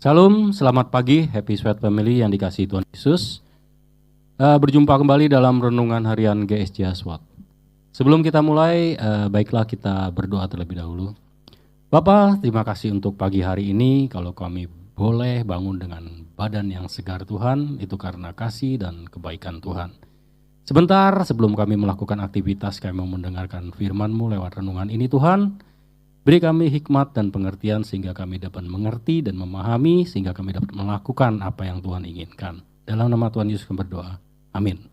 Shalom, selamat pagi, Happy Sweat Family yang dikasihi Tuhan Yesus. Berjumpa kembali dalam renungan harian GSJ Aswat. Sebelum kita mulai, baiklah kita berdoa terlebih dahulu. Bapa, terima kasih untuk pagi hari ini. Kalau kami boleh bangun dengan badan yang segar Tuhan, itu karena kasih dan kebaikan Tuhan. Sebentar sebelum kami melakukan aktivitas, kami mau mendengarkan firman-Mu lewat renungan ini Tuhan. Beri kami hikmat dan pengertian sehingga kami dapat mengerti dan memahami, sehingga kami dapat melakukan apa yang Tuhan inginkan. Dalam nama Tuhan Yesus kami berdoa. Amin.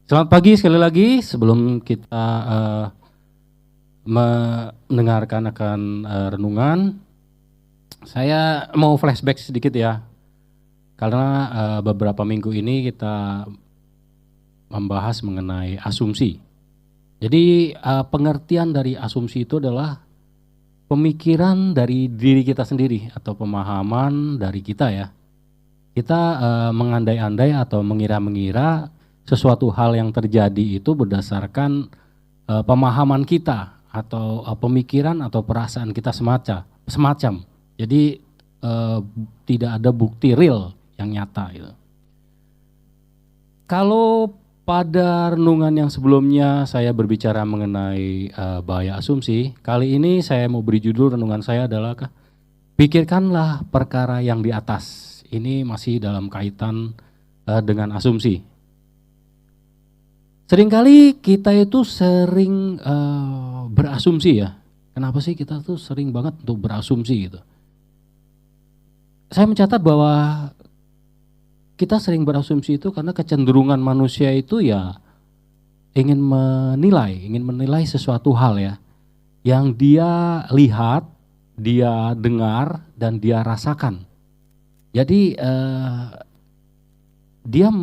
Selamat pagi sekali lagi. Sebelum kita mendengarkan akan renungan, saya mau flashback sedikit ya. Karena beberapa minggu ini kita membahas mengenai asumsi. Jadi pengertian dari asumsi itu adalah pemikiran dari diri kita sendiri atau pemahaman dari kita ya. Kita mengandai-andai atau mengira-mengira sesuatu hal yang terjadi itu berdasarkan pemahaman kita atau pemikiran atau perasaan kita semacam. Jadi tidak ada bukti real yang nyata gitu. Kalau pada renungan yang sebelumnya saya berbicara mengenai bahaya asumsi, kali ini saya mau beri judul renungan saya adalah pikirkanlah perkara yang di atas. Ini masih dalam kaitan dengan asumsi. Seringkali kita itu sering berasumsi ya. Kenapa sih kita tuh sering banget untuk berasumsi gitu. Saya mencatat bahwa kita sering berasumsi itu karena kecenderungan manusia itu ya ingin menilai sesuatu hal ya, yang dia lihat, dia dengar, dan dia rasakan. Jadi dengan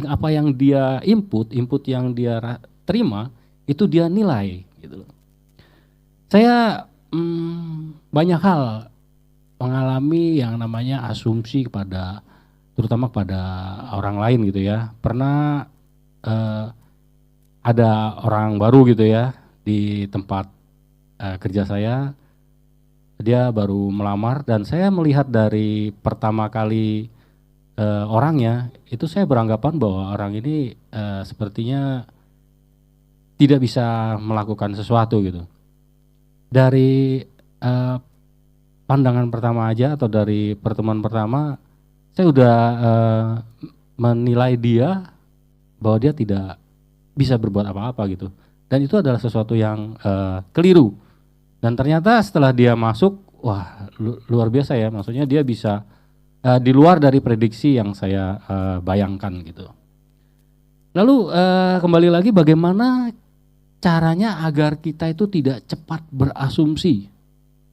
apa yang dia input yang dia terima, itu dia nilai gitu. Saya banyak hal mengalami yang namanya asumsi terutama kepada orang lain gitu ya. Pernah ada orang baru gitu ya di tempat kerja saya, dia baru melamar dan saya melihat dari pertama kali orangnya, itu saya beranggapan bahwa orang ini sepertinya tidak bisa melakukan sesuatu gitu. Dari pandangan pertama aja atau dari pertemuan pertama, saya udah menilai dia bahwa dia tidak bisa berbuat apa-apa gitu. Dan itu adalah sesuatu yang keliru. Dan ternyata setelah dia masuk, wah luar biasa ya. Maksudnya dia bisa di luar dari prediksi yang saya bayangkan gitu. Lalu kembali lagi bagaimana caranya agar kita itu tidak cepat berasumsi.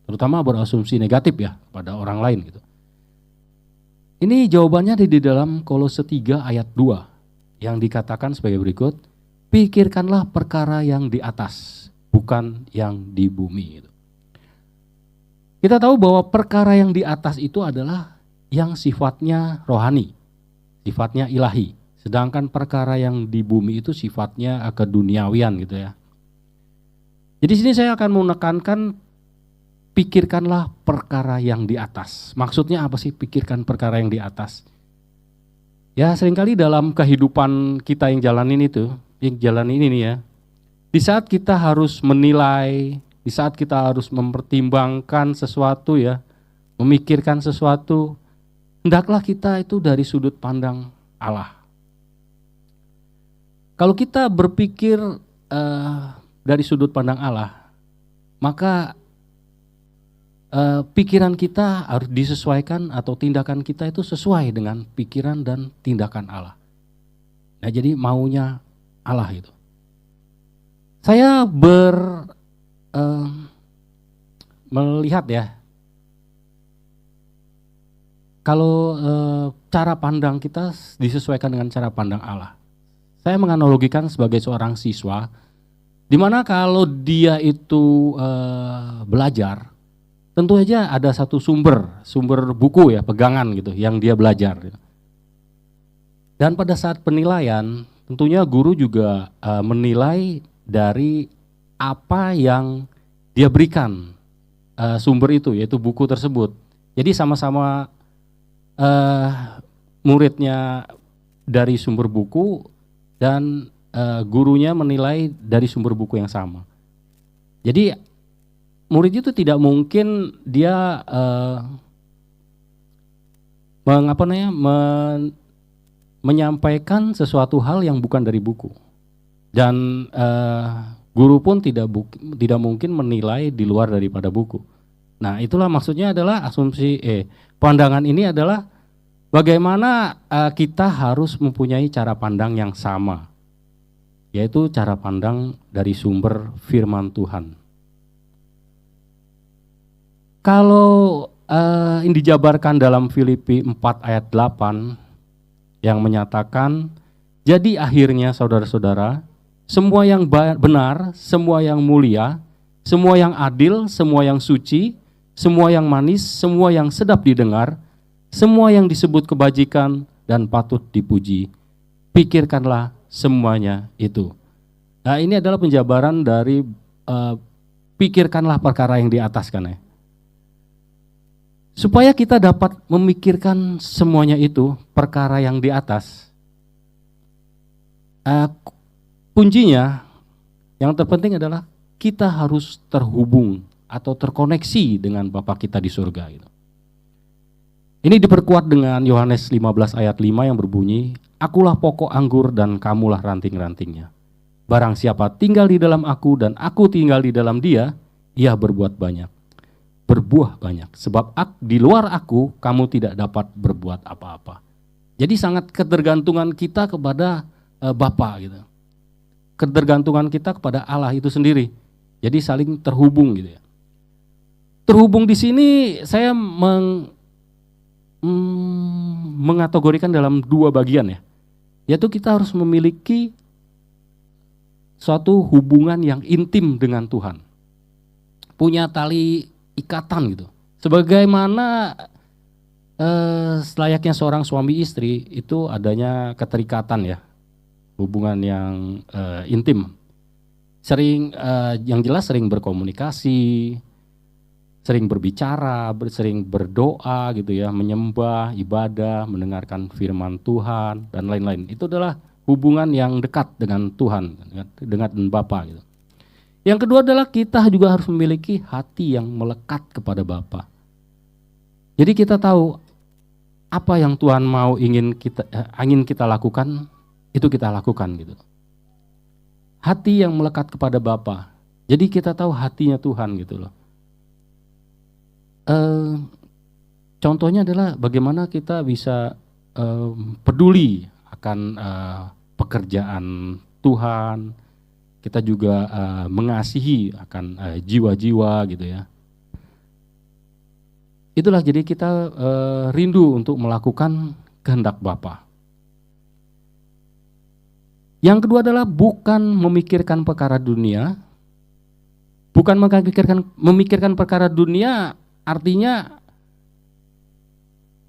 Terutama berasumsi negatif ya pada orang lain gitu. Ini jawabannya di dalam Kolose 3 ayat 2 yang dikatakan sebagai berikut, pikirkanlah perkara yang di atas, bukan yang di bumi. Kita tahu bahwa perkara yang di atas itu adalah yang sifatnya rohani, sifatnya ilahi. Sedangkan perkara yang di bumi itu sifatnya keduniawian gitu ya. Jadi sini saya akan menekankan pikirkanlah perkara yang di atas. Maksudnya apa sih pikirkan perkara yang di atas? Ya seringkali dalam kehidupan kita yang jalanin ini nih ya. Di saat kita harus menilai, di saat kita harus mempertimbangkan sesuatu ya, memikirkan sesuatu, hendaklah kita itu dari sudut pandang Allah. Kalau kita berpikir dari sudut pandang Allah, maka pikiran kita harus disesuaikan atau tindakan kita itu sesuai dengan pikiran dan tindakan Allah. Nah jadi maunya Allah itu. Saya melihat ya, kalau cara pandang kita disesuaikan dengan cara pandang Allah. Saya menganalogikan sebagai seorang siswa, di mana kalau dia itu belajar, tentu aja ada satu sumber buku ya, pegangan gitu yang dia belajar. Dan pada saat penilaian, tentunya guru juga menilai dari apa yang dia berikan sumber itu, yaitu buku tersebut. Jadi sama-sama muridnya dari sumber buku dan gurunya menilai dari sumber buku yang sama. Jadi murid itu tidak mungkin dia menyampaikan sesuatu hal yang bukan dari buku, dan guru pun tidak mungkin menilai di luar daripada buku. Nah, itulah maksudnya adalah asumsi pandangan ini adalah bagaimana kita harus mempunyai cara pandang yang sama, yaitu cara pandang dari sumber firman Tuhan. Kalau ini dijabarkan dalam Filipi 4 ayat 8 yang menyatakan, jadi akhirnya saudara-saudara, semua yang benar, semua yang mulia, semua yang adil, semua yang suci, semua yang manis, semua yang sedap didengar, semua yang disebut kebajikan dan patut dipuji, pikirkanlah semuanya itu. Nah, ini adalah penjabaran dari pikirkanlah perkara yang di atas kan ya. Supaya kita dapat memikirkan semuanya itu, perkara yang di atas, kuncinya yang terpenting adalah kita harus terhubung atau terkoneksi dengan Bapa kita di surga. Gitu. Ini diperkuat dengan Yohanes 15 ayat 5 yang berbunyi, akulah pokok anggur dan kamulah ranting-rantingnya. Barang siapa tinggal di dalam aku dan aku tinggal di dalam dia, ia berbuat banyak. Berbuah banyak, sebab di luar aku kamu tidak dapat berbuat apa-apa. Jadi sangat ketergantungan kita kepada Bapa gitu. Ketergantungan kita kepada Allah itu sendiri. Jadi saling terhubung gitu ya. Terhubung di sini saya mengategorikan dalam dua bagian ya. Yaitu kita harus memiliki suatu hubungan yang intim dengan Tuhan. Punya tali ikatan gitu. Sebagaimana selayaknya seorang suami istri itu adanya keterikatan ya, hubungan yang intim. Sering yang jelas sering berkomunikasi, sering berbicara, sering berdoa gitu ya, menyembah, ibadah, mendengarkan firman Tuhan dan lain-lain. Itu adalah hubungan yang dekat dengan Tuhan, dengan Bapa gitu. Yang kedua adalah kita juga harus memiliki hati yang melekat kepada Bapa. Jadi kita tahu apa yang Tuhan mau ingin kita lakukan, itu kita lakukan gitu. Hati yang melekat kepada Bapa. Jadi kita tahu hatinya Tuhan gitu loh. Contohnya adalah bagaimana kita bisa peduli akan pekerjaan Tuhan. Kita juga mengasihi akan jiwa-jiwa gitu ya. Itulah jadi kita rindu untuk melakukan kehendak Bapa. Yang kedua adalah bukan memikirkan perkara dunia. Bukan memikirkan perkara dunia artinya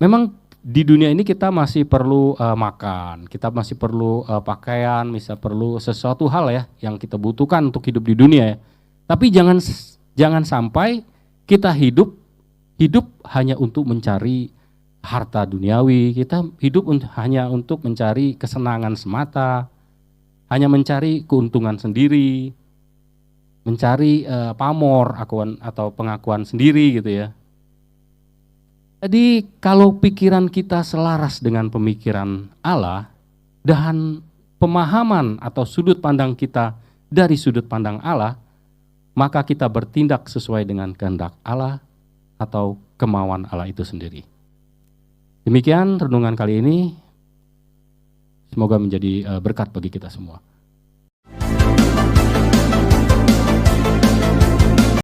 memang di dunia ini kita masih perlu makan, kita masih perlu pakaian, bisa perlu sesuatu hal ya yang kita butuhkan untuk hidup di dunia ya. Tapi jangan sampai kita hidup hanya untuk mencari harta duniawi, kita hidup hanya untuk mencari kesenangan semata, hanya mencari keuntungan sendiri, mencari pamor atau pengakuan sendiri gitu ya. Jadi kalau pikiran kita selaras dengan pemikiran Allah dan pemahaman atau sudut pandang kita dari sudut pandang Allah, maka kita bertindak sesuai dengan kehendak Allah atau kemauan Allah itu sendiri. Demikian renungan kali ini, semoga menjadi berkat bagi kita semua.